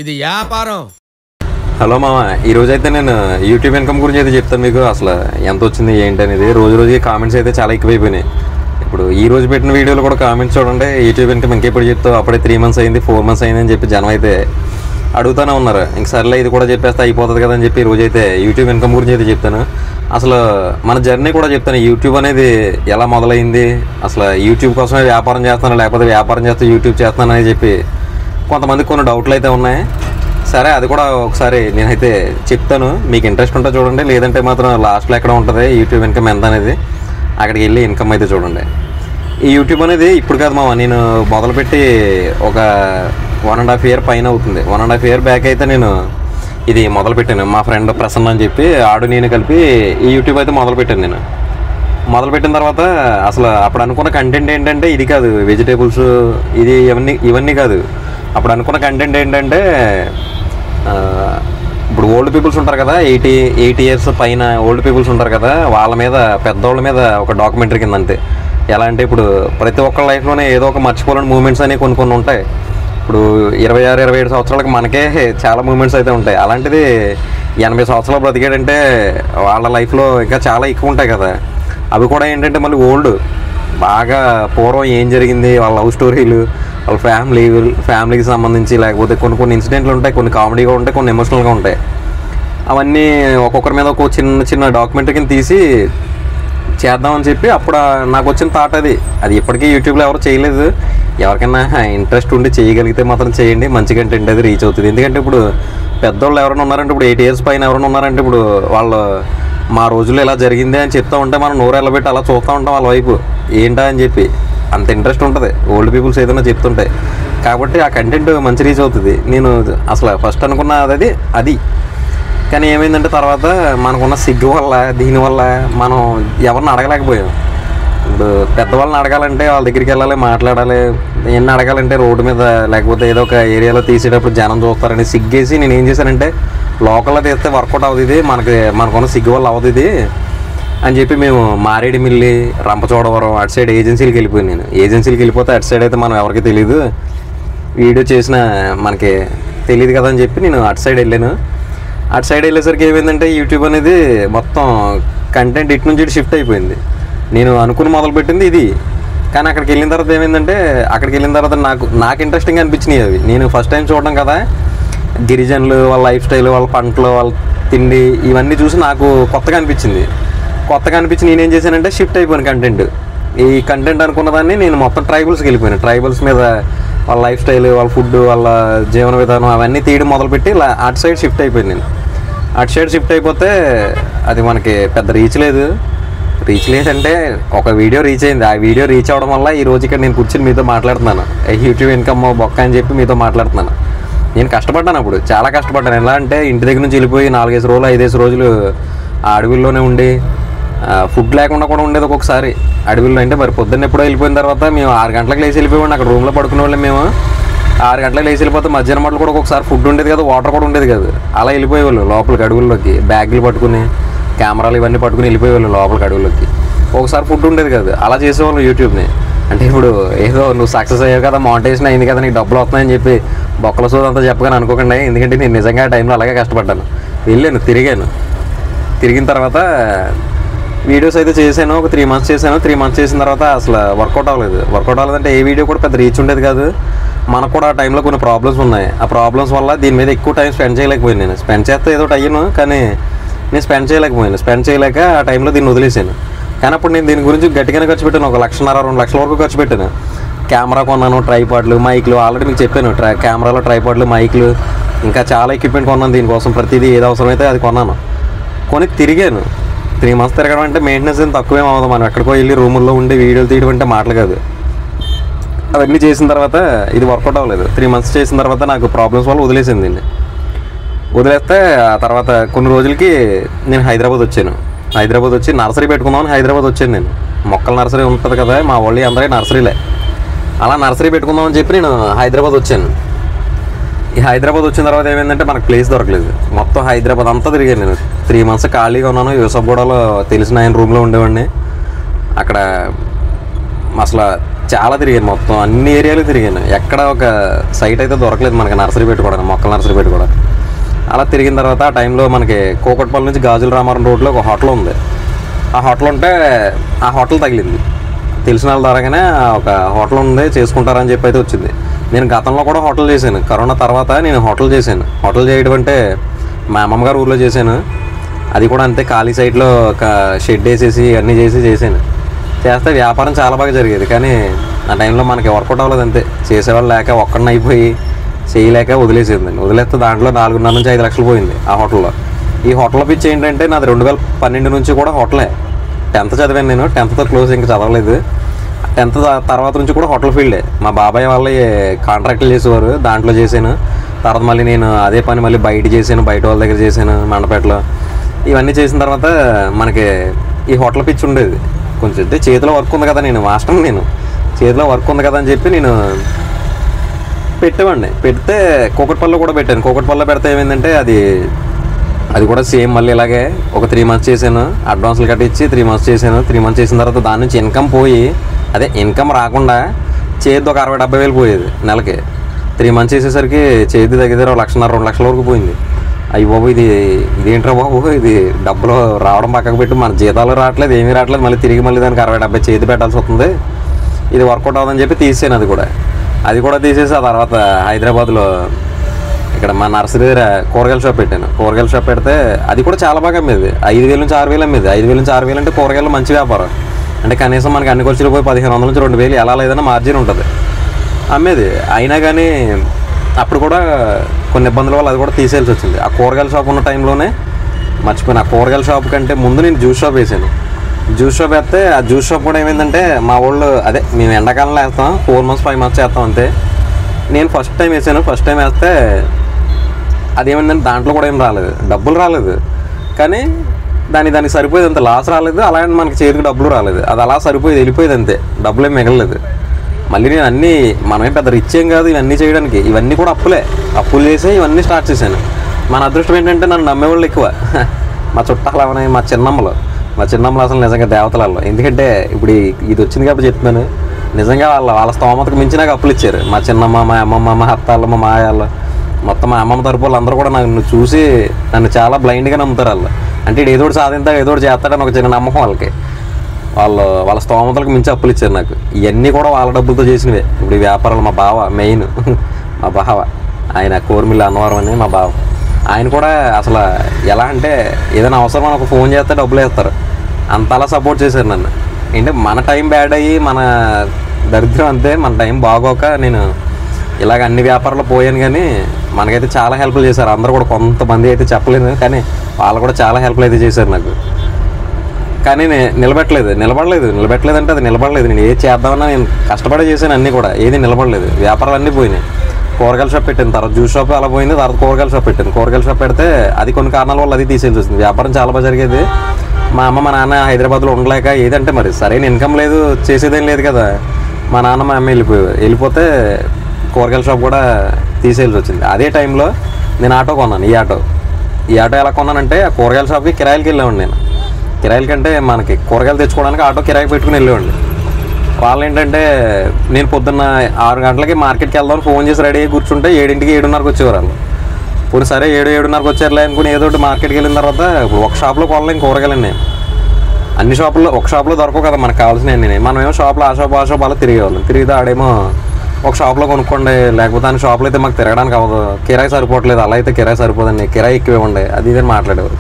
ఇది వ్యాపారం. హలో మామ, ఈరోజు అయితే నేను యూట్యూబ్ ఇన్కమ్ గురించి అయితే చెప్తాను మీకు. అసలు ఎంత వచ్చింది ఏంటి అనేది. రోజుకి కామెంట్స్ అయితే చాలా ఎక్కువైపోయినాయి. ఇప్పుడు ఈ రోజు పెట్టిన వీడియోలు కూడా కామెంట్స్ చూడండి, యూట్యూబ్ ఇన్కమ్ ఇంకెప్పుడు చెప్తావు, అప్పుడే 3 months అయింది 4 months అయింది అని చెప్పి జనం అయితే అడుగుతూనే ఉన్నారు. ఇంక సర్లే ఇది కూడా చెప్పేస్తే అయిపోతుంది కదా అని చెప్పి ఈరోజు అయితే యూట్యూబ్ ఇన్కమ్ గురించి అయితే చెప్తాను. అసలు మన జర్నీ కూడా చెప్తాను. యూట్యూబ్ అనేది ఎలా మొదలైంది, అసలు యూట్యూబ్ కోసమే వ్యాపారం చేస్తాను లేకపోతే వ్యాపారం చేస్తూ యూట్యూబ్ చేస్తాను అని చెప్పి కొంతమందికి కొన్ని డౌట్లు అయితే ఉన్నాయి. సరే, అది కూడా ఒకసారి నేనైతే చెప్తాను. మీకు ఇంట్రెస్ట్ ఉంటే చూడండి, లేదంటే మాత్రం లాస్ట్లో ఎక్కడ ఉంటుంది యూట్యూబ్ ఇన్కమ్ ఎంత అనేది, అక్కడికి వెళ్ళి ఇన్కమ్ అయితే చూడండి. ఈ యూట్యూబ్ అనేది ఇప్పుడు కాదు మామ, నేను మొదలుపెట్టి ఒక 1.5 year పైన అవుతుంది. 1.5 year బ్యాక్ అయితే నేను ఇది మొదలుపెట్టాను. మా ఫ్రెండ్ ప్రసన్న అని చెప్పి ఆడు నేను కలిపి ఈ యూట్యూబ్ అయితే మొదలుపెట్టాను. నేను మొదలుపెట్టిన తర్వాత అసలు అప్పుడు అనుకున్న కంటెంట్ ఏంటంటే ఇది కాదు, వెజిటేబుల్స్ ఇది ఇవన్నీ కాదు. అప్పుడు అనుకున్న కంటెంట్ ఏంటంటే ఇప్పుడు ఓల్డ్ పీపుల్స్ ఉంటారు కదా, 80 years పైన ఓల్డ్ పీపుల్స్ ఉంటారు కదా, వాళ్ళ మీద పెద్దవాళ్ళ మీద ఒక డాక్యుమెంటరీ కింద. అంతే. ఎలా అంటే ఇప్పుడు ప్రతి ఒక్కరి లైఫ్లోనే ఏదో ఒక మర్చిపోలేని మూమెంట్స్ అనేవి కొన్ని ఉంటాయి. ఇప్పుడు 26-27 సంవత్సరాలకు మనకే చాలా మూమెంట్స్ అయితే ఉంటాయి. అలాంటిది 80 సంవత్సరాలు బ్రతికాడంటే వాళ్ళ లైఫ్లో ఇంకా చాలా ఎక్కువ ఉంటాయి కదా. అవి కూడా ఏంటంటే మళ్ళీ ఓల్డ్, బాగా పూర్వం ఏం జరిగింది, వాళ్ళ లవ్ స్టోరీలు, వాళ్ళ ఫ్యామిలీకి సంబంధించి, లేకపోతే కొన్ని ఇన్సిడెంట్లు ఉంటాయి, కొన్ని కామెడీగా ఉంటాయి, కొన్ని ఎమోషనల్గా ఉంటాయి. అవన్నీ ఒక్కొక్కరి మీద ఒక చిన్న డాక్యుమెంటరీ కింద తీసి చేద్దామని చెప్పి అప్పుడు నాకు వచ్చిన థాట్ అది ఇప్పటికీ యూట్యూబ్లో ఎవరు చేయలేదు. ఎవరికైనా ఇంట్రెస్ట్ ఉండి చేయగలిగితే మాత్రం చేయండి, మంచి కంటెంట్ అది రీచ్ అవుతుంది. ఎందుకంటే ఇప్పుడు పెద్దవాళ్ళు ఎవరైనా ఉన్నారంటే, ఇప్పుడు 8 years పైన ఎవరైనా ఉన్నారంటే, ఇప్పుడు వాళ్ళు మా రోజుల్లో ఇలా జరిగింది అని చెప్తూ ఉంటే మనం నోరు వెళ్ళబెట్టి అలా చూస్తూ ఉంటాం వాళ్ళ వైపు, ఏంటా అని చెప్పి. అంత ఇంట్రెస్ట్ ఉంటుంది ఓల్డ్ పీపుల్స్ ఏదైనా చెప్తుంటాయి. కాబట్టి ఆ కంటెంట్ మంచి రీచ్ అవుతుంది. నేను అసలు ఫస్ట్ అనుకున్న అది కానీ ఏమైందంటే తర్వాత మనకున్న సిగ్గు వల్ల దీనివల్ల మనం ఎవరిని అడగలేకపోయాం. ఇప్పుడు పెద్దవాళ్ళని అడగాలంటే వాళ్ళ దగ్గరికి వెళ్ళాలి, మాట్లాడాలి. ఎన్ని అడగాలంటే రోడ్డు మీద లేకపోతే ఏదో ఒక ఏరియాలో తీసేటప్పుడు జనం చూస్తారని సిగ్గేసి నేను ఏం చేశానంటే, లోకల్లో తీస్తే వర్కౌట్ అవుతుంది, మనకున్న సిగ్గు వల్ల అవుతుంది ఇది అని చెప్పి మేము మారేడుమిల్లి, రంపచోడవరం అటు సైడ్ ఏజెన్సీలకు వెళ్ళిపోయాను. నేను ఏజెన్సీలకు వెళ్ళిపోతే అటు సైడ్ అయితే మనం ఎవరికి తెలియదు, వీడియో చేసిన మనకి తెలియదు కదా అని చెప్పి నేను అటు సైడ్ వెళ్ళాను. అటు సైడ్ వెళ్ళేసరికి ఏమైందంటే యూట్యూబ్ అనేది మొత్తం కంటెంట్ ఇటు నుంచి ఇటు షిఫ్ట్ అయిపోయింది. నేను అనుకుని మొదలుపెట్టింది ఇది, కానీ అక్కడికి వెళ్ళిన తర్వాత ఏమైందంటే, అక్కడికి వెళ్ళిన తర్వాత నాకు ఇంట్రెస్టింగ్ అనిపించినాయి అవి. నేను ఫస్ట్ టైం చూడడం కదా, గిరిజనులు, వాళ్ళ లైఫ్ స్టైల్, వాళ్ళ పంటలు, వాళ్ళ తిండి, ఇవన్నీ చూసి నాకు కొత్తగా అనిపించింది. నేనేం చేశానంటే షిఫ్ట్ అయిపోయాను కంటెంట్. ఈ కంటెంట్ అనుకున్న దాన్ని నేను మొత్తం ట్రైబల్స్కి వెళ్ళిపోయాను. ట్రైబల్స్ మీద వాళ్ళ లైఫ్ స్టైల్, వాళ్ళ ఫుడ్, వాళ్ళ జీవన విధానం అవన్నీ తీయడం మొదలుపెట్టి అటు సైడ్ షిఫ్ట్ అయిపోయాను నేను. అటు సైడ్ షిఫ్ట్ అయిపోతే అది మనకి పెద్ద రీచ్ లేదంటే ఒక వీడియో రీచ్ అయింది. ఆ వీడియో రీచ్ అవ్వడం వల్ల ఈ రోజు ఇక్కడ నేను కూర్చొని మీతో మాట్లాడుతున్నాను. యూట్యూబ్ ఇన్కమ్ బొక్క అని చెప్పి మీతో మాట్లాడుతున్నాను. నేను కష్టపడ్డాను, అప్పుడు చాలా కష్టపడ్డాను. ఎలా అంటే ఇంటి దగ్గర నుంచి వెళ్ళిపోయి 5 రోజులు ఆ అడవుల్లోనే ఉండి, ఫుడ్ లేకుండా కూడా ఉండేది ఒక్కొక్కసారి అడవుల్లో. అంటే మరి పొద్దున్న ఎప్పుడో వెళ్ళిపోయిన తర్వాత మేము 6 గంటలకు లేచి వెళ్ళిపోయాం. అక్కడ రూమ్లో పడుకునే వాళ్ళం. మేము 6 గంటలకు లేచి వెళ్ళిపోతే మధ్యాహ్నం మాటలు కూడా ఒక్కొక్కసారి ఫుడ్ ఉండేది కదా, వాటర్ కూడా ఉండేది కాదు. అలా వెళ్ళిపోయేవాళ్ళు లోపలికి అడవుల్లోకి, బ్యాగులు పట్టుకుని, కెమెరాలు ఇవన్నీ పట్టుకుని వెళ్ళిపోయేవాళ్ళు లోపలికి అడవుల్లోకి. ఒకసారి ఫుడ్ ఉండేది కాదు. అలా చేసేవాళ్ళు యూట్యూబ్ని. అంటే ఇప్పుడు ఏదో నువ్వు సక్సెస్ అయ్యావు కదా, మానిటైజేషన్ అయింది కదా, నీకు డబ్బులు వస్తున్నాయని చెప్పి బొక్కల సోది అంతా చెప్పగానే అనుకోకండి. ఎందుకంటే నేను నిజంగా ఆ టైంలో అలాగే కష్టపడ్డాను. తిరిగిన తర్వాత వీడియోస్ అయితే చేశాను. ఒక 3 months చేశాను. 3 months చేసిన తర్వాత అసలు వర్కౌట్ అవ్వలేదంటే ఏ వీడియో కూడా పెద్ద రీచ్ ఉండేది కాదు. మనకు కూడా ఆ టైంలో కొన్ని ప్రాబ్లమ్స్ ఉన్నాయి. ఆ ప్రాబ్లమ్స్ వల్ల దీని మీద ఎక్కువ టైం స్పెండ్ చేయలేకపోయాను. నేను స్పెండ్ చేస్తే ఏదో అయ్యాను, కానీ నేను స్పెండ్ చేయలేక ఆ టైంలో దీన్ని వదిలేసాను. కానీ అప్పుడు నేను దీని గురించి గట్టిగానే ఖర్చు పెట్టాను. 1,50,000 2 లక్షల వరకు ఖర్చు పెట్టాను. కెమెరా కొన్నాను, ట్రైపాడ్లు, మైక్లు, ఆల్రెడీ మీకు చెప్పాను. కెమెరాలో ట్రైపాడ్లు, మైక్లు, ఇంకా చాలా ఎక్విప్మెంట్ కొన్నాను దీనికోసం. ప్రతిదీ ఏది అవసరమైతే అది కొన్నాను. తిరిగాను. 3 months తిరగడం అంటే మెయింటెనెన్స్ ఏం తక్కువేం అవ్వదు. మనం ఎక్కడికో వెళ్ళి రూముల్లో ఉండి వీడియోలు తీయడం అంటే మాటలు కాదు. అవన్నీ చేసిన తర్వాత ఇది వర్కౌట్ అవ్వలేదు. 3 months చేసిన తర్వాత నాకు ప్రాబ్లమ్స్ వల్ల వదిలేసింది దీన్ని. వదిలేస్తే ఆ తర్వాత కొన్ని రోజులకి నేను హైదరాబాద్ వచ్చి నర్సరీ పెట్టుకుందామని హైదరాబాద్ వచ్చాను. నేను మొక్కల నర్సరీ ఉంటుంది కదా, మా వాళ్ళు అందరికీ నర్సరీలే. అలా నర్సరీ పెట్టుకుందామని చెప్పి నేను హైదరాబాద్ వచ్చాను. ఈ హైదరాబాద్ వచ్చిన తర్వాత ఏమైందంటే మనకు ప్లేస్ దొరకలేదు. మొత్తం హైదరాబాద్ అంతా తిరిగాను నేను. 3 months ఖాళీగా ఉన్నాను. యూసఫ్గూడలో తెలిసిన ఆయన రూమ్లో ఉండేవాడిని. అక్కడ అసలు చాలా తిరిగాను, మొత్తం అన్ని ఏరియాలు తిరిగాను. ఎక్కడ ఒక సైట్ అయితే దొరకలేదు మనకి నర్సరీ పెట్టుకోవడానికి, మొక్కల నర్సరీ పెట్టుకోవడానికి. అలా తిరిగిన తర్వాత ఆ టైంలో మనకి కూకట్పల్లి నుంచి గాజుల రామారం రోడ్లో ఒక హోటల్ ఉంది. ఆ హోటల్ ఉంటే ఆ హోటల్ తగిలింది. తెలిసిన వాళ్ళ ద్వారాగానే ఒక హోటల్ ఉంది చేసుకుంటారని చెప్పి అయితే వచ్చింది. నేను గతంలో కూడా హోటల్ చేశాను. కరోనా తర్వాత నేను హోటల్ చేశాను. హోటల్ చేయడం అంటే మా అమ్మమ్మ గారు ఊర్లో చేశాను. అది కూడా అంతే, ఖాళీ సైట్లో ఒక షెడ్ వేసేసి అన్నీ చేశాను. చేస్తే వ్యాపారం చాలా బాగా జరిగేది. కానీ ఆ టైంలో మనకి వర్కౌట్ అవ్వలేదు. అంతే, చేసేవాళ్ళు లేక ఒక్కడిని అయిపోయి చేయలేక వదిలేసేదండి. వదిలేస్తే దాంట్లో 4.5 నుంచి 5 లక్షలు పోయింది ఆ హోటల్లో. ఈ హోటల్ పిచ్చి ఏంటంటే నాది 2012 నుంచి కూడా హోటలే. 10th చదివాను నేను. 10th క్లోజ్, ఇంకా చదవలేదు. 10th తర్వాత నుంచి కూడా హోటల్ ఫీల్డే. మా బాబాయ్ వాళ్ళు కాంట్రాక్టులు చేసేవారు, దాంట్లో చేశాను. తర్వాత మళ్ళీ నేను అదే పని మళ్ళీ బయట చేశాను, బయట వాళ్ళ దగ్గర చేశాను మండపేటలో. ఇవన్నీ చేసిన తర్వాత మనకి ఈ హోటల్ పిచ్చి ఉండేది కొంచెం. అంటే చేతిలో వర్క్ ఉంది కదా, నేను మాస్టర్, నేను చేతిలో వర్క్ ఉంది కదా అని చెప్పి నేను పెట్టేవాడిని. పెడితే కూకట్పల్లిలో కూడా పెట్టాను. కూకట్పల్లిలో పెడితే ఏమైందంటే అది కూడా సేమ్ మళ్ళీ ఇలాగే ఒక 3 months చేశాను. అడ్వాన్స్లు కట్టించి 3 months చేశాను. 3 months చేసిన తర్వాత దాని నుంచి ఇన్కమ్ పోయి, అదే ఇన్కమ్ రాకుండా చేతి ఒక 60-70 వేలు పోయేది నెలకి. 3 months చేసేసరికి చేతి దగ్గర 1,50,000 2 లక్షల వరకు పోయింది. అయ్యి బాబు, ఇదేంట్రా బాబు, ఇది డబ్బులు రావడం పక్కకు పెట్టి మన జీతాలు రావట్లేదు, ఏమీ రావట్లేదు, మళ్ళీ తిరిగి మళ్ళీ దానికి 60-70 చేతి పెట్టాల్సి వస్తుంది, ఇది వర్కౌట్ అవ్వదని చెప్పి తీసాను. అది కూడా తీసేసి ఆ తర్వాత హైదరాబాద్లో ఇక్కడ మా నర్సరీ దగ్గర కూరగాయల షాప్ పెట్టాను. కూరగాయల షాప్ పెడితే అది కూడా చాలా బాగా అమ్మేది. 5,000 నుంచి 6,000 అమ్మేది. 5,000 నుంచి 6,000 అంటే కూరగాయలు మంచి వ్యాపారం. అంటే కనీసం మనకి అన్ని ఖర్చులు పోయి 1,500 నుంచి 2,000 ఎలా లేదన్నా మార్జిన్ ఉంటుంది, అమ్మేది. అయినా కానీ అప్పుడు కూడా కొన్ని ఇబ్బందుల వల్ల అది కూడా తీసేయాల్సి వచ్చింది. ఆ కూరగాయల షాప్ ఉన్న టైంలోనే మర్చిపోయిన. ఆ కూరగాయల షాప్ కంటే ముందు నేను జ్యూస్ షాప్ వేసాను. జ్యూస్ షాప్ వేస్తే ఆ జ్యూస్ షాప్ కూడా ఏమైందంటే మా వాళ్ళు అదే మేము ఎండాకాలంలో వేస్తాం, 4 months 5 months చేస్తాం అంతే. నేను ఫస్ట్ టైం వేసాను. ఫస్ట్ టైం వేస్తే అదేమైందంటే దాంట్లో కూడా ఏం రాలేదు, డబ్బులు రాలేదు. కానీ దానికి సరిపోయేది అంతే, లాస్ రాలేదు, అలాగే మనకి చేతికి డబ్బులు రాలేదు. అది అలా సరిపోయేది, వెళ్ళిపోయేది అంతే, డబ్బులు ఏం మిగలలేదు. మళ్ళీ నేను అన్నీ, మనమే పెద్ద రిచ్ ఏం కాదు ఇవన్నీ చేయడానికి. ఇవన్నీ కూడా అప్పులు చేసి ఇవన్నీ స్టార్ట్ చేశాను. మన అదృష్టం ఏంటంటే నన్ను నమ్మేవాళ్ళు ఎక్కువ. మా చుట్టాలు అవన్నీ, మా చిన్నమ్మలు అసలు నిజంగా దేవతలలో. ఎందుకంటే ఇప్పుడు ఇది వచ్చింది కాబట్టి చెప్తున్నాను. నిజంగా వాళ్ళ స్తోమతకు మించి నాకు అప్పులు ఇచ్చారు. మా చిన్నమ్మ, మా అమ్మమ్మ, మా అత్తాళ్ళు, మా మాయాళ్ళు, మొత్తం మా అమ్మమ్మ తరపు వాళ్ళు అందరూ కూడా నన్ను చూసి నన్ను చాలా బ్లైండ్గా నమ్ముతారు. వాళ్ళు అంటే ఏదో ఒకటి సాధింతా, ఏదో ఒకటి చేస్తాడని ఒక చిన్న నమ్మకం వాళ్ళకి. వాళ్ళ స్తోమతలకు మించి అప్పులు ఇచ్చారు నాకు. ఇవన్నీ కూడా వాళ్ళ డబ్బులతో చేసినవే. ఇప్పుడు ఈ వ్యాపారాలు మా బావ మెయిన్, మా బావ ఆయన కోర్మిల్లి అన్నవరం అని మా బావ. ఆయన కూడా అసలు ఎలా అంటే ఏదైనా అవసరం మనకు ఫోన్ చేస్తే డబ్బులు వేస్తారు, అంతలా సపోర్ట్ చేశారు నన్ను. అంటే మన టైం బ్యాడ్ అయ్యి మన దరిద్రం అంతే, మన టైం బాగోక నేను ఇలాగ అన్ని వ్యాపారాలు పోయాను. కానీ మనకైతే చాలా హెల్ప్లు చేశారు అందరూ కూడా. కొంతమంది అయితే చెప్పలేదు, కానీ వాళ్ళు కూడా చాలా హెల్ప్లు అయితే చేశారు నాకు. కానీ నేను నిలబెట్టలేదు అంటే అది నిలబడలేదు. నేను ఏది చేద్దామన్నా నేను కష్టపడే చేశాను, అన్నీ కూడా ఏది నిలబడలేదు. వ్యాపారాలు అన్నీ పోయినాయి. కూరగాయల షాప్ పెట్టాను, తర్వాత జ్యూస్ షాప్ అలా పోయింది, తర్వాత కూరగాయల షాప్ పెట్టాను. కూరగాయల షాప్ పెడితే అది కొన్ని కారణాల వల్ల అది తీసేయాల్సి వచ్చింది. వ్యాపారం చాలా బాగా జరిగేది. మా అమ్మ మా నాన్న హైదరాబాద్లో ఉండలేక, ఏదంటే మరి సరైన ఇన్కమ్ లేదు, చేసేదేం లేదు కదా, మా నాన్న మా అమ్మ వెళ్ళిపోతే కూరగాయల షాప్ కూడా తీసేయాల్సి వచ్చింది. అదే టైంలో నేను ఆటో కొన్నాను. ఈ ఆటో ఎలా కొన్నానంటే ఆ కూరగాయల షాప్కి కిరాయిలకి వెళ్ళేవాడిని నేను. కిరాయిల కంటే మనకి కూరగాయలు తెచ్చుకోవడానికి ఆటో కిరాయి పెట్టుకుని వెళ్ళేవాడిని. వాళ్ళు ఏంటంటే నేను పొద్దున్న 6 గంటలకి మార్కెట్కి వెళ్దామని ఫోన్ చేసి రెడీ అయ్యి కూర్చుంటే 7ంటికి 7:30కి వచ్చేవారు వాళ్ళు. ఇప్పుడు సరే 7:30కి వచ్చారులే అనుకుని ఏదో ఒకటి మార్కెట్కి వెళ్ళిన తర్వాత ఇప్పుడు ఒక షాప్లో కొనలేం కూరగాయలండి. అన్ని షాపుల్లో ఒక షాప్లో దొరకవు కదా మనకు కావాల్సినవి. మనమేమో షాప్లో ఆ షాప్ అలా తిరిగేవాళ్ళం. తిరిగితే ఆడేమో ఒక షాప్లో కొనుక్కోండి, లేకపోతే అన్ని షాపులో అయితే మాకు తిరగడానికి అవ్వదు, కిరాయి సరిపోవట్లేదు, అలా అయితే కిరాయి సరిపోదండి, కిరాయి ఎక్కువ ఇవ్వండి, అది ఇదని మాట్లాడేవారు.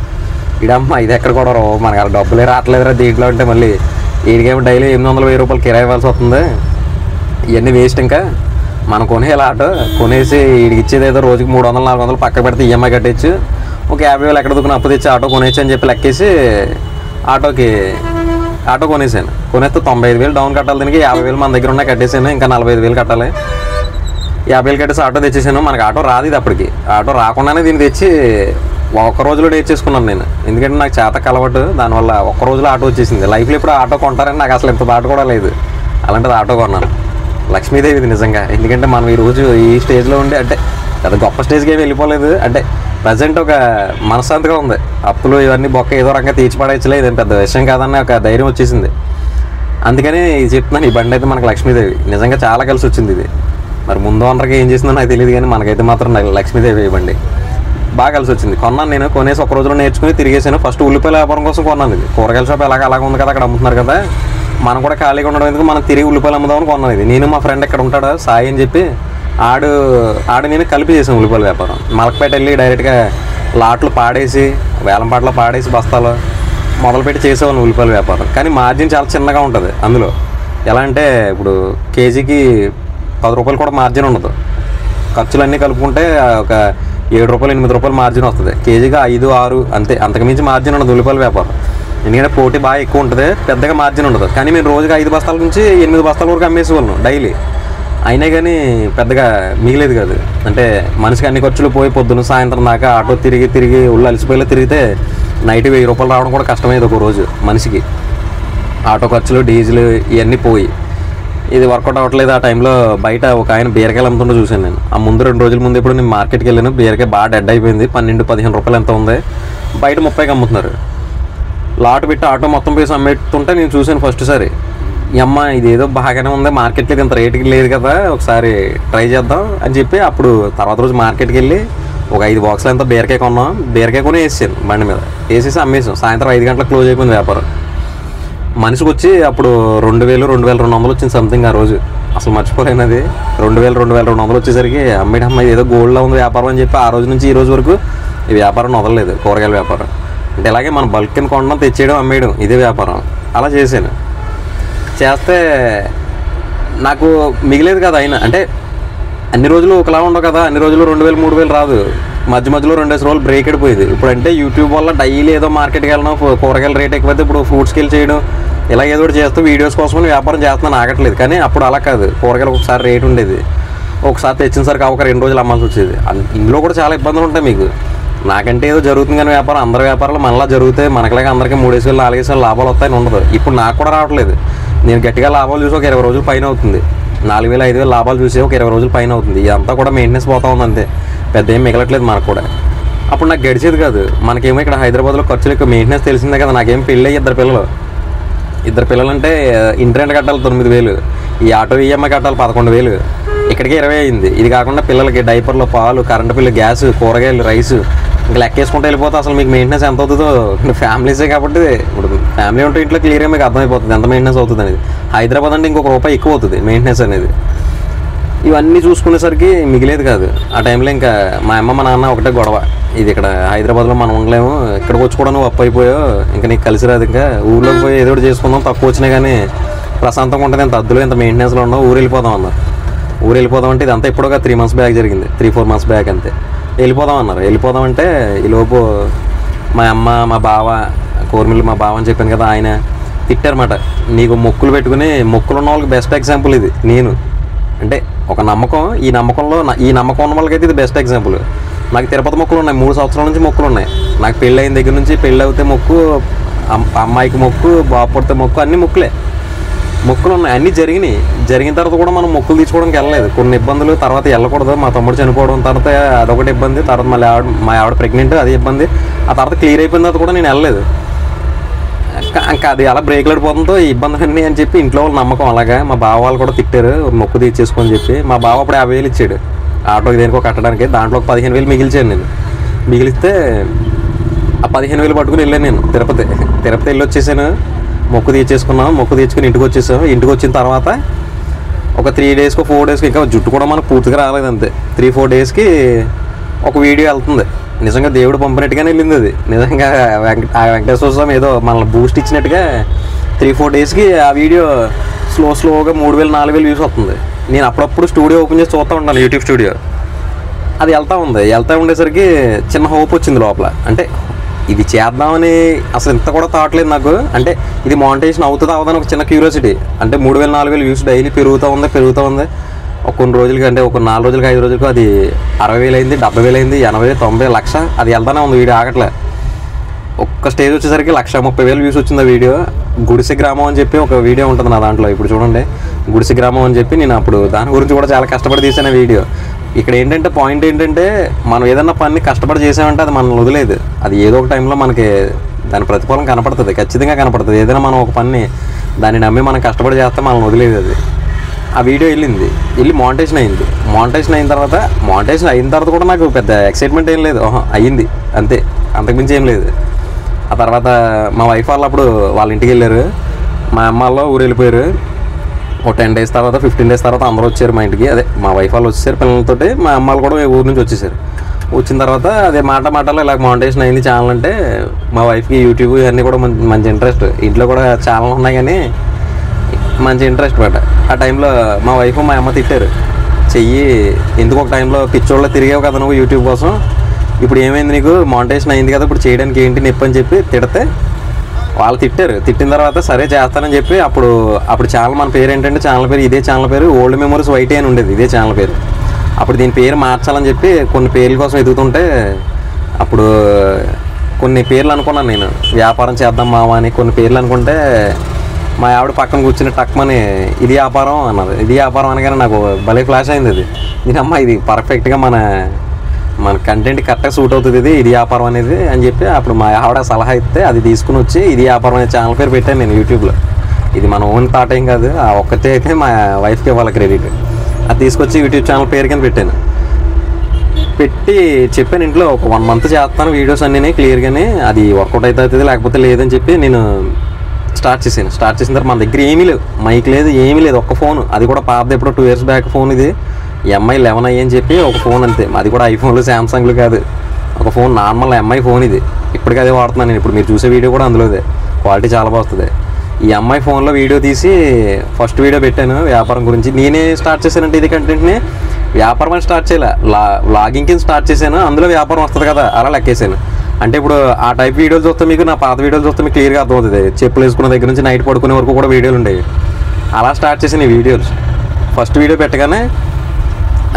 ఇడమ్మ ఇది ఎక్కడ కూడా రావు, మనకు అలా డబ్బులే రావట్లేదురా దీంట్లో అంటే మళ్ళీ వీడికేమో డైలీ 800-1000 రూపాయలు కిరాయి ఇవ్వాల్సి వస్తుంది, ఇవన్నీ వేస్ట్. ఇంకా మనం కొనేయాలి ఆటో, కొనేసి వీడికి ఇచ్చేది ఏదో రోజుకి 300-400 పక్క పెడితే ఈఎంఐ కట్టేచ్చు, ఒక 50,000 ఎక్కడ దుక్కుని అప్పు తెచ్చి ఆటో కొనేచ్చు అని చెప్పి లెక్కేసి ఆటో కొనేసాను. కొనేస్తే 95,000 డౌన్ కట్టాలి, దీనికి 50,000 మన దగ్గర ఉన్నాయి కట్టేసాను, ఇంకా 45,000 కట్టాలి. 50,000 కట్టేసి ఆటో తెచ్చేసాను. మనకు ఆటో రాదు ఇది అప్పటికి. ఆటో రాకుండానే దీన్ని తెచ్చి ఒక్క రోజులో నేర్చేసుకున్నాను నేను, ఎందుకంటే నాకు చేతకు అలవాటు, దానివల్ల ఒక్క రోజులో ఆటో వచ్చేసింది. లైఫ్లో ఇప్పుడు ఆటో కొంటారని నాకు అసలు ఎంత బాట కూడా లేదు, అలాంటిది ఆటో కొన్నాను. లక్ష్మీదేవిది నిజంగా. ఎందుకంటే మనం ఈరోజు ఈ స్టేజ్లో ఉండి, అంటే పెద్ద గొప్ప స్టేజ్కి ఏమి వెళ్ళిపోలేదు, అంటే ప్రజెంట్ ఒక మనశ్శాంతిగా ఉంది. అప్పులు ఇవన్నీ బొక్క ఏదో రకంగా తీర్చిపడేచ్చలే, ఇదేం పెద్ద విషయం కాదన్న ఒక ధైర్యం వచ్చేసింది. అందుకని ఇది చెప్తున్నాను, ఈ బండి అయితే మనకు లక్ష్మీదేవి నిజంగా చాలా కలిసి వచ్చింది ఇది. మరి ముందు ఓనర్కి ఏం చేసిందో నాకు తెలియదు, కానీ మనకైతే మాత్రం లక్ష్మీదేవి ఈ బండి బాగా కలిసి వచ్చింది. కొన్నాను నేను, కొనేసి ఒక రోజులో నేర్చుకుని తిరిగేసాను. ఫస్ట్ ఉల్లిపాయల వ్యాపారం కోసం కొన్నాను. ఇది కూరగాయల షాప్ అలాగ ఉంది కదా, అక్కడ అమ్ముతున్నారు కదా, మనం కూడా ఖాళీగా ఉండడం ఎందుకు, మనం తిరిగి ఉల్లిపాయలు అమ్ముదామని కొన్నాను. ఇది నేను మా ఫ్రెండ్ ఎక్కడ ఉంటాడు సాయి అని చెప్పి ఆడు నేను కలిపి చేసాను ఉల్లిపాయల వ్యాపారం. మలకపేట వెళ్ళి డైరెక్ట్గా లాట్లు పాడేసి వేలంపాటలో పాడేసి బస్తాలు మొదలుపెట్టి చేసేవాళ్ళం ఉల్లిపాయల వ్యాపారం. కానీ మార్జిన్ చాలా చిన్నగా ఉంటుంది అందులో. ఎలా అంటే ఇప్పుడు కేజీకి 10 రూపాయలు కూడా మార్జిన్ ఉండదు. ఖర్చులన్నీ కలుపుకుంటే ఒక 7 రూపాయలు 8 రూపాయలు మార్జిన్ వస్తుంది. కేజీగా 5, 6 అంతే, అంతకుమించి మార్జిన్ ఉండదు ఉల్లిపాయల వ్యాపారం. ఎందుకంటే పోటీ బాగా ఎక్కువ ఉంటుంది, పెద్దగా మార్జిన్ ఉండదు. కానీ మేము రోజుగా 5 బస్తాల నుంచి 8 బస్తాల వరకు అమ్మేసేవాళ్ళం డైలీ. అయినా కానీ పెద్దగా మిగిలేదు కాదు. అంటే మనిషికి అన్ని ఖర్చులు పోయి పొద్దున్న సాయంత్రం దాకా ఆటో తిరిగి ఉళ్ళు అలసిపోయేలా తిరిగితే నైట్ 1000 రూపాయలు రావడం కూడా కష్టమయ్యేది ఒక రోజు మనిషికి. ఆటో ఖర్చులు, డీజిల్ ఇవన్నీ పోయి ఇది వర్కౌట్ అవ్వట్లేదు. ఆ టైంలో బయట ఒక ఆయన బీరకాయలు అమ్ముతుండో చూశాను నేను. ఆ ముందు 2 రోజుల ముందు ఎప్పుడు నేను మార్కెట్కి వెళ్ళాను, బీరకాయ బాగా డెడ్ అయిపోయింది. 12-15 రూపాయలు ఎంత ఉంది, బయట 30కి అమ్ముతున్నారు. లాట్ పెట్టి ఆటో మొత్తం పేసి అమ్మేస్తుంటే నేను చూశాను ఫస్ట్ సారి. ఈ అమ్మ ఇదేదో బాగానే ఉంది, మార్కెట్కి ఇంత రేటుకి లేదు కదా, ఒకసారి ట్రై చేద్దాం అని చెప్పి అప్పుడు తర్వాత రోజు మార్కెట్కి వెళ్ళి ఒక 5 బాక్సులు ఎంతో బీరకాయ కొన్నాం. బీరకాయ కొని వేసాను బండి మీద, వేసేసి అమ్మేసాం. సాయంత్రం 5 గంటలకు క్లోజ్ అయిపోయింది వ్యాపారం. మనిషికి వచ్చి అప్పుడు 2000-2200 వచ్చింది సంథింగ్ ఆ రోజు. అసలు మర్చిపోలేనది. 2000-2200 వచ్చేసరికి అమ్మాయి ఏదో గోల్డ్లో ఉంది వ్యాపారం అని చెప్పి ఆ రోజు నుంచి ఈ రోజు వరకు ఈ వ్యాపారం వదలలేదు. కూరగాయల వ్యాపారం అంటే ఇలాగే మనం బల్క్ కింద కొనడం, తెచ్చేయడం, అమ్మేయడం, ఇదే వ్యాపారం. అలా చేశాను. చేస్తే నాకు మిగిలేదు కదా. అయినా అంటే అన్ని రోజులు ఒకలా ఉండవు కదా, అన్ని రోజులు 2000-3000 రాదు. మధ్యలో 2 రోజులు బ్రేక్ అయిపోయింది. ఇప్పుడు అంటే యూట్యూబ్ వల్ల డైలీ ఏదో మార్కెట్కి వెళ్ళడం, కూరగాయల రేట్ ఎక్కువైతే ఇప్పుడు ఫ్రూట్స్కి వెళ్ళి చేయడం, ఇలా ఏదో ఒకటి చేస్తూ వీడియోస్ కోసం వ్యాపారం చేస్తున్నాను, ఆగట్లేదు. కానీ అప్పుడు అలా కాదు, కూరగాయలు ఒకసారి రేట్ ఉండేది, ఒకసారి తెచ్చిన సరికి ఒక 2 రోజులు అమ్మాల్సి వచ్చేది. ఇందులో కూడా చాలా ఇబ్బందులు ఉంటాయి మీకు. నాకంటే ఏదో జరుగుతుంది కానీ వ్యాపారం, అందరి వ్యాపారాలు మనలా జరుగుతాయి, మనకులాగా అందరికీ 3,000-4,000 లాభాలు వస్తాయని ఉండదు. ఇప్పుడు నాకు కూడా రావట్లేదు. నేను గట్టిగా లాభాలు చూసి ఒక 20 రోజులు పైన అవుతుంది. 4,000-5,000 లాభాలు చూసి ఒక 20 రోజులు పైన అవుతుంది. ఇదంతా కూడా మెయింటెనెన్స్ పోతా ఉంది అంతే, పెద్ద ఏం మిగలట్లేదు మనకు కూడా. అప్పుడు నాకు గడిచేది కాదు. మనకేమో ఇక్కడ హైదరాబాద్లో ఖర్చులు ఎక్కువ, మెయింటెనెన్స్ తెలిసిందే కదా. నాకేం పెళ్ళి 2 పిల్లలు అంటే ఇంటి రెంట్ కట్టాలి 9,000, ఈ ఆటో ఈఎంఐ కట్టాలి 11,000, ఇక్కడికి 20 అయింది. ఇది కాకుండా పిల్లలకి డైపర్లు, పాలు, కరెంటు బిల్లు, గ్యాస్, కూరగాయలు, రైస్, ఇంకా లెక్కేసుకుంటూ వెళ్ళిపోతే అసలు మీకు మెయింటెనెన్స్ ఎంత అవుతుందో. ఫ్యామిలీసే కాబట్టి ఇప్పుడు ఫ్యామిలీ ఉంటే ఇంట్లో క్లియర్గా మీకు అర్థమైపోతుంది ఎంత మెయింటెనెన్స్ అవుతుంది అనేది. హైదరాబాద్ అంటే ఇంకొక రూపాయి ఎక్కువ అవుతుంది మెయింటెనెన్స్ అనేది. ఇవన్నీ చూసుకునేసరికి మిగిలేదు కాదు. ఆ టైంలో ఇంకా మా అమ్మ మా నాన్న ఒకటే గొడవ, ఇది ఇక్కడ హైదరాబాద్లో మనం ఉండలేము, ఇక్కడికి వచ్చి కూడా నువ్వు అప్పు అయిపోయావు, ఇంకా నీకు కలిసి రాదు, ఇంకా ఊళ్ళోకి పోయి ఏదో ఒకటి చేసుకుందాం, తక్కువ వచ్చినా కానీ ప్రశాంతంగా ఉంటుంది, ఇంత అద్దులో ఇంత మెయింటెనెన్స్లో ఉండవు, ఊరు వెళ్ళిపోదాం అన్నారు. ఊరు వెళ్ళిపోదాం అంటే ఇదంతా ఇప్పుడుగా 3 months బ్యాక్ జరిగింది, 3-4 months బ్యాక్ అంతే. వెళ్ళిపోదాం అన్నారు. వెళ్ళిపోదాం అంటే ఈలోపు మా అమ్మ, మా బావ, కోర్మిల్లి మా బావ అని చెప్పాను కదా, ఆయన తిట్టారన్నమాట. నీకు మొక్కులు పెట్టుకుని, మొక్కులు ఉన్న వాళ్ళకి బెస్ట్ ఎగ్జాంపుల్ ఇది నేను. అంటే ఒక నమ్మకం, ఈ నమ్మకంలో ఈ నమ్మకం ఉన్న వాళ్ళకైతే ఇది బెస్ట్ ఎగ్జాంపుల్. నాకు తిరుపతి మొక్కులు ఉన్నాయి, 3 సంవత్సరాల నుంచి మొక్కులు ఉన్నాయి. నాకు పెళ్ళి అయిన దగ్గర నుంచి, పెళ్ళి అవుతే మొక్కు, అమ్మాయికి మొక్కు, బాబు పుడితే మొక్కు, అన్ని మొక్కులు ఉన్నాయి. అన్నీ జరిగిన తర్వాత కూడా మనం మొక్కులు తీసుకోవడానికి వెళ్ళలేదు. కొన్ని ఇబ్బందులు, తర్వాత వెళ్ళకూడదు, మా తమ్ముడు చనిపోవడం, తర్వాత అదొకటి ఇబ్బంది, తర్వాత మళ్ళీ మా ఆవిడ ప్రెగ్నెంట్, అది ఇబ్బంది. ఆ తర్వాత క్లియర్ అయిపోయిన తర్వాత కూడా నేను వెళ్ళలేదు. ఇంకా అది అలా బ్రేక్లు పడిపోతుందో ఈ ఇబ్బందులన్నీ అని చెప్పి ఇంట్లో వాళ్ళు నమ్మకం. అలాగా మా బావ వాళ్ళు కూడా తిట్టారు, మొక్కు తీర్చేసుకొని చెప్పి. మా బావ అప్పుడు 50,000 ఇచ్చాడు ఆటోకి దేనికో కట్టడానికి. దాంట్లో ఒక 15,000 మిగిల్చాను నేను. మిగిలిస్తే ఆ 15,000 పట్టుకుని వెళ్ళాను నేను తిరుపతి వెళ్ళి వచ్చేసాను. మొక్కు తీర్చేసుకున్నాం, మొక్కు తీర్చుకుని ఇంటికి వచ్చేసాం. ఇంటికి వచ్చిన తర్వాత ఒక 3 daysకో 4 daysకో, ఇంకా జుట్టు కూడా మనకు పూర్తిగా రాలేదు అంతే, 3-4 daysకి ఒక వీడియో వెళ్తుంది. నిజంగా దేవుడు పంపినట్టుగానే వెళ్ళింది అది. నిజంగా ఆ వెంకటేశ్వర స్వామి ఏదో మనల్ని బూస్ట్ ఇచ్చినట్టుగా 3-4 daysకి ఆ వీడియో స్లోగా 3,000-4,000 వ్యూస్ వస్తుంది. నేను అప్పుడప్పుడు స్టూడియో ఓపెన్ చేసి చూస్తూ ఉంటాను, యూట్యూబ్ స్టూడియో. అది వెళ్తూ ఉండేసరికి చిన్న హోప్ వచ్చింది లోపల. అంటే ఇది చేద్దామని అసలు ఇంత కూడా థాట్ లేదు నాకు. అంటే ఇది మానిటైజేషన్ అవుతుందా అవదని ఒక చిన్న క్యూరియాసిటీ. అంటే 3,000-4,000 వ్యూస్ డైలీ పెరుగుతూ ఉంది. ఒక కొన్ని రోజులకి, అంటే ఒక 4 రోజులకి 5 రోజులకు అది 60,000 అయింది, 70,000 అయింది, 80,000, 90,000, 1,00,000 అది వెళ్తానే ఉంది. వీడియో ఆగట్లే. ఒక్క స్టేజ్ వచ్చేసరికి 1,30,000 వ్యూస్ వచ్చింది ఆ వీడియో. గుడిసె గ్రామం అని చెప్పి ఒక వీడియో ఉంటుంది నా దాంట్లో, ఇప్పుడు చూడండి, గుడిసె గ్రామం అని చెప్పి. నేను అప్పుడు దాని గురించి కూడా చాలా కష్టపడి తీసాను వీడియో. ఇక్కడ ఏంటంటే పాయింట్ ఏంటంటే, మనం ఏదన్నా పని కష్టపడి చేసామంటే అది మనల్ని వదిలేదు. అది ఏదో ఒక టైంలో మనకి దాని ప్రతిఫలం కనపడుతుంది, ఖచ్చితంగా కనపడుతుంది. ఏదైనా మనం ఒక పని దాన్ని నమ్మి మనం కష్టపడి చేస్తే మనం వదిలేదు. అది ఆ వీడియో వెళ్ళి మానిటైజేషన్ అయిన తర్వాత కూడా నాకు పెద్ద ఎక్సైట్మెంట్ ఏం లేదు. అయ్యింది అంతే, అంతకుమించి ఏం లేదు. ఆ తర్వాత మా వైఫ్ వాళ్ళు అప్పుడు వాళ్ళ ఇంటికి వెళ్ళారు, మా అమ్మ వాళ్ళు ఊరు వెళ్ళిపోయారు. ఒక 10 days తర్వాత 15 days తర్వాత అందరూ వచ్చారు మా ఇంటికి. అదే మా వైఫ్ వాళ్ళు వచ్చేసారు పిల్లలతోటి, మా అమ్మ వాళ్ళు కూడా ఊరు నుంచి వచ్చేసారు. వచ్చిన తర్వాత అదే మాటలో ఇలా మానిటైజేషన్ అయింది ఛానల్ అంటే, మా వైఫ్కి యూట్యూబ్ ఇవన్నీ కూడా మంచి ఇంట్రెస్ట్. ఇంట్లో కూడా ఛానల్ ఉన్నాయి కానీ మంచి ఇంట్రెస్ట్ పడ్డ. ఆ టైంలో మా వైఫ్ మా అమ్మ తిట్టారు, చెయ్యి ఎందుకు ఒక టైంలో పిచ్చోళ్ళ తిరిగావు కదా నువ్వు యూట్యూబ్ కోసం, ఇప్పుడు ఏమైంది నీకు, మానిటైజేషన్ అయింది కదా ఇప్పుడు చేయడానికి ఏంటి నొప్పి అని చెప్పి తిడితే వాళ్ళు తిట్టారు. తిట్టిన తర్వాత సరే చేస్తానని చెప్పి అప్పుడు ఛానల్ మన పేరు ఏంటంటే ఇదే ఛానల్ పేరు ఓల్డ్ మెమోరీస్ వైటీ అని ఉండేది, ఇదే ఛానల్ పేరు. అప్పుడు దీని పేరు మార్చాలని చెప్పి కొన్ని పేర్ల కోసం ఎదుగుతుంటే అప్పుడు కొన్ని పేర్లు అనుకున్నాను నేను, వ్యాపారం చేద్దాం మావా అని కొన్ని పేర్లు అనుకుంటే మా ఆవిడ పక్కన కూర్చుని టక్మని ఇది వ్యాపారం అన్నది. ఇది వ్యాపారం అనగానే నాకు భలే ఫ్లాష్ అయింది. అది దీనమ్మ ఇది పర్ఫెక్ట్గా మన కంటెంట్ కరెక్ట్గా సూట్ అవుతుంది ఇది వ్యాపారం అనేది అని చెప్పి అప్పుడు మా ఆవిడ సలహా ఇస్తే అది తీసుకుని వచ్చి ఇది వ్యాపారం అనే ఛానల్ పేరు పెట్టాను నేను యూట్యూబ్లో. ఇది మన ఓన్ థాట్ ఏం కాదు, ఆ ఒక్కటే అయితే మా వైఫ్కి ఇవ్వాలి క్రెడిట్. అది తీసుకొచ్చి యూట్యూబ్ ఛానల్ పేరు కింద పెట్టాను. పెట్టి చెప్పాను ఇంట్లో ఒక 1 month చేస్తాను వీడియోస్ అన్నీ క్లియర్గానే, అది వర్కౌట్ అవుతుంది లేకపోతే లేదని చెప్పి నేను స్టార్ట్ చేసిన తర్వాత మన దగ్గర ఏమీ లేవు, మైక్ లేదు ఏమీ లేదు, ఒక్క ఫోన్, అది కూడా పాతది ఎప్పుడో 2 years బ్యాక్ ఫోన్. ఇది MI 11i అని చెప్పి ఒక ఫోన్ అంతే, అది కూడా ఐఫోన్లు శాంసంగ్లు కాదు, ఒక ఫోన్ నార్మల్ MI ఫోన్. ఇది ఇప్పటికీ అదే వాడుతున్నాను నేను. ఇప్పుడు మీరు చూసే వీడియో కూడా అందులోదే, క్వాలిటీ చాలా బాగుంటుంది. ఈ MI ఫోన్లో వీడియో తీసి ఫస్ట్ వీడియో పెట్టాను వ్యాపారం గురించి. నేనే స్టార్ట్ చేశానంటే ఇది కంటెంట్ని వ్యాపారం అని స్టార్ట్ చేయలే, వ్లాగింగ్ కింద స్టార్ట్ చేశాను, అందులో వ్యాపారం వస్తుంది కదా అలా లెక్కేసాను. అంటే ఇప్పుడు ఆ టైప్ వీడియోలు చూస్తే మీకు నా పాత వీడియోలు చూస్తే మీకు క్లియర్గా అర్థమవుతుంది. చెప్పులు వేసుకున్న దగ్గర నుంచి నైట్ పడుకునే వరకు కూడా వీడియోలు ఉండేవి. అలా స్టార్ట్ చేసిన ఈ వీడియోస్. ఫస్ట్ వీడియో పెట్టగానే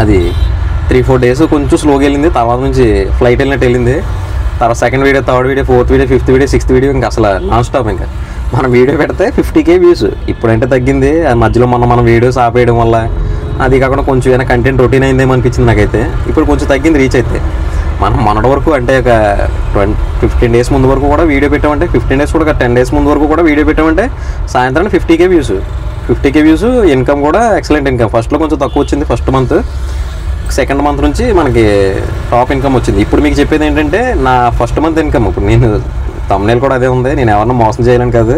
అది 3-4 days కొంచెం స్లోగా వెళ్ళింది, తర్వాత నుంచి ఫ్లైట్ వెళ్ళినట్టు వెళ్ళింది. తర్వాత second video, third video, fourth video, fifth video, sixth video ఇంకా అసలు నాన్ స్టాప్. ఇంకా మనం వీడియో పెడితే 50K వ్యూస్. ఇప్పుడంటే తగ్గింది, మధ్యలో మనం వీడియోస్ ఆపేయడం వల్ల అది కాకుండా కొంచెం ఏదైనా కంటెంట్ రొటీన్ అయిందేమో అనిపించింది నాకైతే. ఇప్పుడు కొంచెం తగ్గింది రీచ్ అయితే. మనం మొన్నటి వరకు అంటే ఒక 15 days ముందు వరకు కూడా వీడియో పెట్టామంటే, 15 days కూడా 10 days ముందు వరకు కూడా వీడియో పెట్టామంటే సాయంత్రం 50K views. 50K views, income కూడా ఎక్సలెంట్ ఇన్కమ్. ఫస్ట్లో కొంచెం తక్కువ వచ్చింది ఫస్ట్ మంత్, సెకండ్ మంత్ నుంచి మనకి టాప్ ఇన్కమ్ వచ్చింది. ఇప్పుడు మీకు చెప్పేది ఏంటంటే నా ఫస్ట్ మంత్ ఇన్కమ్, ఇప్పుడు నేను thumbnail కూడా అదే ఉంది, నేను ఎవరన్నా మోసం చేయాలని కాదు.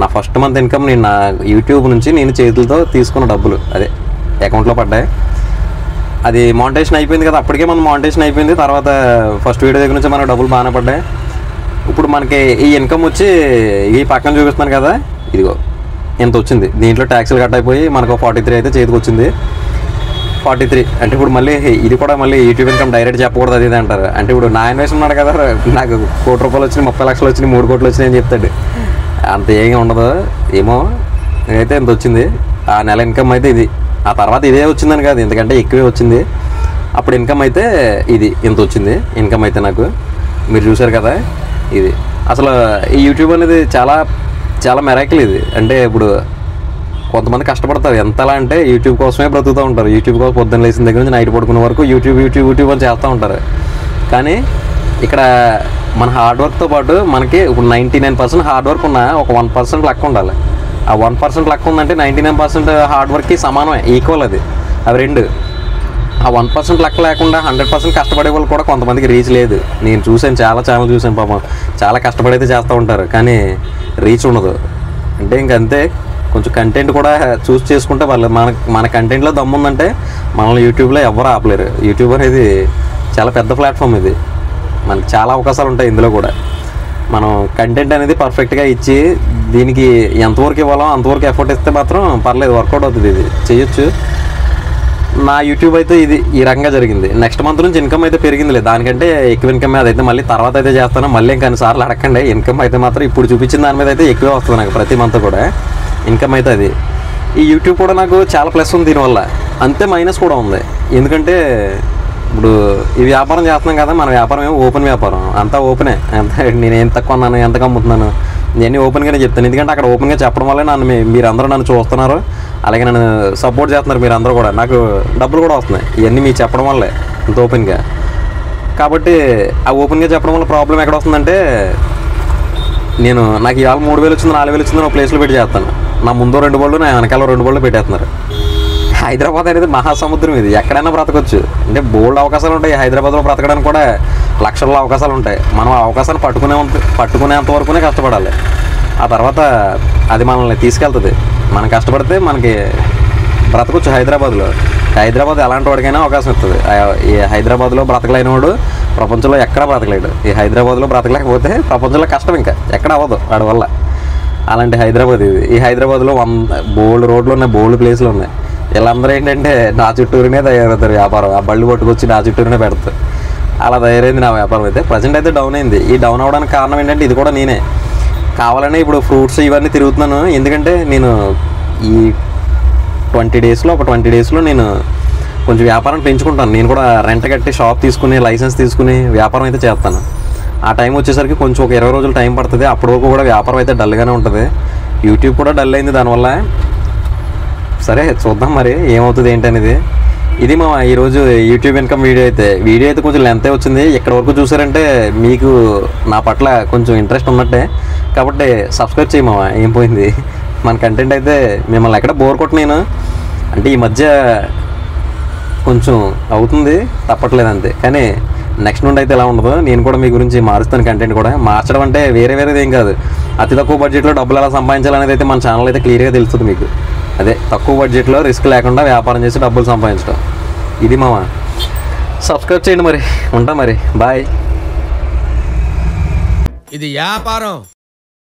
నా ఫస్ట్ మంత్ ఇన్కమ్ నేను నా యూట్యూబ్ నుంచి నేను చేతులతో తీసుకున్న డబ్బులు అదే అకౌంట్లో పడ్డాయి. అది మానిటైజేషన్ అయిపోయింది కదా, అప్పటికే మనం మానిటైజేషన్ అయిపోయింది. తర్వాత ఫస్ట్ వీడియో దగ్గర నుంచి మనకు డబ్బులు బాగానే పడ్డాయి. ఇప్పుడు మనకి ఈ ఇన్కమ్ వచ్చి ఈ పక్కన చూపిస్తున్నాను కదా, ఇదిగో ఎంత వచ్చింది. దీంట్లో ట్యాక్స్లు కట్ అయిపోయి మనకు 43 అయితే చేతికి వచ్చింది. 43 అంటే ఇప్పుడు మళ్ళీ ఇది కూడా మళ్ళీ యూట్యూబ్ ఇన్కమ్ డైరెక్ట్ చెప్పకూడదు అది ఇది అంటారు. అంటే ఇప్పుడు నా ఇన్వెస్ట్ ఉన్నాడు కదా, నాకు 1 కోటి రూపాయలు వచ్చినాయి, 30 లక్షలు వచ్చినాయి, 3 కోట్లు వచ్చినాయి అని చెప్తాడు. అంత ఏమీ ఉండదు. ఏమో అయితే ఎంత వచ్చింది ఆ నెల ఇన్కమ్ అయితే ఇది. ఆ తర్వాత ఇదే వచ్చిందని కాదు, ఎందుకంటే ఎక్కువే వచ్చింది. అప్పుడు ఇన్కమ్ అయితే ఇది ఎంత వచ్చింది ఇన్కమ్ అయితే నాకు మీరు చూసారు కదా. ఇది అసలు ఈ యూట్యూబ్ అనేది చాలా చాలా మెరాకిల్ ఇది. అంటే ఇప్పుడు కొంతమంది కష్టపడతారు ఎంతలా అంటే యూట్యూబ్ కోసమే బ్రతుకుతూ ఉంటారు. యూట్యూబ్ కోసం పొద్దున్న లేచిన దగ్గర నుంచి నైట్ పడుకునే వరకు యూట్యూబ్ అని చేస్తూ ఉంటారు. కానీ ఇక్కడ మన హార్డ్ వర్క్తో పాటు మనకి ఇప్పుడు 99% హార్డ్ వర్క్ ఉన్న ఒక 1% లక్ ఉండాలి. ఆ 1% లక్ ఉందంటే 99% హార్డ్ వర్క్కి సమానమే, ఈక్వల్ అది. అవి రెండు. ఆ 1% లక్ లేకుండా 100% కష్టపడే వాళ్ళు కూడా కొంతమందికి రీచ్ లేదు. నేను చూసాను, చాలా ఛానల్ చూసాను, పాపం చాలా కష్టపడైతే చేస్తూ ఉంటారు కానీ రీచ్ ఉండదు. అంటే ఇంకంతే, కొంచెం కంటెంట్ కూడా చూస్ చేసుకుంటే వాళ్ళు మన కంటెంట్లో దమ్ముందంటే మనల్ని యూట్యూబ్లో ఎవరు ఆపలేరు. యూట్యూబ్ అనేది చాలా పెద్ద ప్లాట్ఫామ్. ఇది మనకి చాలా అవకాశాలు ఉంటాయి ఇందులో కూడా. మనం కంటెంట్ అనేది పర్ఫెక్ట్గా ఇచ్చి దీనికి ఎంతవరకు ఇవ్వాలో అంతవరకు ఎఫర్ట్ ఇస్తే మాత్రం పర్లేదు, వర్కౌట్ అవుతుంది, ఇది చేయొచ్చు. నా యూట్యూబ్ అయితే ఇది ఈ రకంగా జరిగింది. నెక్స్ట్ మంత్ నుంచి ఇన్కమ్ అయితే పెరిగిందిలే, దానికంటే ఎక్కువ ఇన్కమ్ అదైతే మళ్ళీ తర్వాత అయితే చేస్తాను. మళ్ళీ ఇంకా అన్నిసార్లు అడగండి. ఇన్కమ్ అయితే మాత్రం ఇప్పుడు చూపించిన దాని మీద అయితే ఎక్కువే వస్తుంది నాకు ప్రతి మంత్ కూడా ఇన్కమ్ అయితే. అది ఈ యూట్యూబ్ కూడా నాకు చాలా ప్లస్ ఉంది దీనివల్ల, అంతే మైనస్ కూడా ఉంది. ఎందుకంటే ఇప్పుడు ఈ వ్యాపారం చేస్తున్నాం కదా, మన వ్యాపారం ఏమో ఓపెన్ వ్యాపారం, అంతా ఓపెనే. నేను ఎంత తక్కువ ఉన్నాను, ఎంత కమ్ముతున్నాను, ఇవన్నీ ఓపెన్గానే చెప్తాను. ఎందుకంటే అక్కడ ఓపెన్గా చెప్పడం వల్లే మీరందరూ నన్ను చూస్తున్నారు, అలాగే నన్ను సపోర్ట్ చేస్తున్నారు మీరందరూ కూడా, నాకు డబ్బులు కూడా వస్తున్నాయి. ఇవన్నీ మీకు చెప్పడం వల్లే అంత ఓపెన్గా. కాబట్టి ఆ ఓపెన్గా చెప్పడం వల్ల ప్రాబ్లం ఎక్కడ వస్తుందంటే నాకు ఇవాళ 3000 వచ్చింది 4000 వచ్చింది ఒక ప్లేస్లో పెట్టి చేస్తాను. నా ముందు 2 బళ్ళు నా వెనకాల 2 బళ్ళు పెట్టేస్తున్నారు. హైదరాబాద్ అనేది మహాసముద్రం, ఇది ఎక్కడైనా బ్రతకొచ్చు. అంటే బోల్డ్ అవకాశాలు ఉంటాయి హైదరాబాద్లో బ్రతకడానికి కూడా, లక్షల్లో అవకాశాలు ఉంటాయి. మనం ఆ అవకాశాన్ని పట్టుకునేంత వరకునే కష్టపడాలి. ఆ తర్వాత అది మనల్ని తీసుకెళ్తుంది. మనం కష్టపడితే మనకి బ్రతకొచ్చు హైదరాబాద్ ఎలాంటి వాడికైనా అవకాశం ఇస్తుంది. ఈ హైదరాబాద్లో బ్రతకలేని వాడు ప్రపంచంలో ఎక్కడా బ్రతకలేడు. ఈ హైదరాబాద్లో బ్రతకలేకపోతే ప్రపంచంలో కష్టం ఇంకా ఎక్కడ అవ్వదు వాడి వల్ల. అలాంటి హైదరాబాద్ ఇది. ఈ హైదరాబాద్లో బోల్డ్ రోడ్లు ఉన్నాయి, బోల్డ్ ప్లేస్లు ఉన్నాయి. వీళ్ళందరూ ఏంటంటే నా చుట్టూరునే తయారవుతారు వ్యాపారం. ఆ బళ్ళు పట్టుకొచ్చి నా చుట్టూరునే పెడతారు. అలా తయారైంది నా వ్యాపారం. అయితే ప్రజెంట్ అయితే డౌన్ అయింది. ఈ డౌన్ అవ్వడానికి కారణం ఏంటంటే ఇది కూడా నేనే కావాలని ఇప్పుడు ఫ్రూట్స్ ఇవన్నీ తిరుగుతున్నాను. ఎందుకంటే నేను ఈ 20 డేస్లో నేను కొంచెం వ్యాపారం పెంచుకుంటాను. నేను కూడా రెంట్ కట్టి షాప్ తీసుకుని లైసెన్స్ తీసుకుని వ్యాపారం అయితే చేస్తాను. ఆ టైం వచ్చేసరికి కొంచెం ఒక 20 రోజులు టైం పడుతుంది. అప్పటి వరకు కూడా వ్యాపారం అయితే డల్గానే ఉంటుంది. యూట్యూబ్ కూడా డల్ అయింది దానివల్ల. సరే చూద్దాం మరి ఏమవుతుంది ఏంటనేది. ఇది మా ఈరోజు యూట్యూబ్ ఇన్కమ్ వీడియో అయితే కొంచెం లెంతే వచ్చింది. ఇక్కడ వరకు చూసారంటే మీకు నా పట్ల కొంచెం ఇంట్రెస్ట్ ఉన్నట్టే. కాబట్టి సబ్స్క్రైబ్ చేయమా, ఏం పోయింది. మన కంటెంట్ అయితే మిమ్మల్ని ఎక్కడ బోర్ కొట్టనేను. అంటే ఈ మధ్య కొంచెం అవుతుంది, తప్పట్లేదు అంతే. కానీ నెక్స్ట్ నుండి అయితే ఎలా ఉండదు. నేను కూడా మీ గురించి మారుస్తాను. కంటెంట్ కూడా మార్చడం అంటే వేరేది ఏం కాదు. అతి తక్కువ బడ్జెట్లో డబ్బులు ఎలా సంపాదించాలనేది అయితే మన ఛానల్ అయితే క్లియర్గా తెలుస్తుంది మీకు. అదే తక్కువ బడ్జెట్లో రిస్క్ లేకుండా వ్యాపారం చేసి డబ్బులు సంపాదించడం. ఇది మామ. సబ్స్క్రైబ్ చేయండి మరి. ఉంటా మరి. బాయ్. ఇది వ్యాపారం.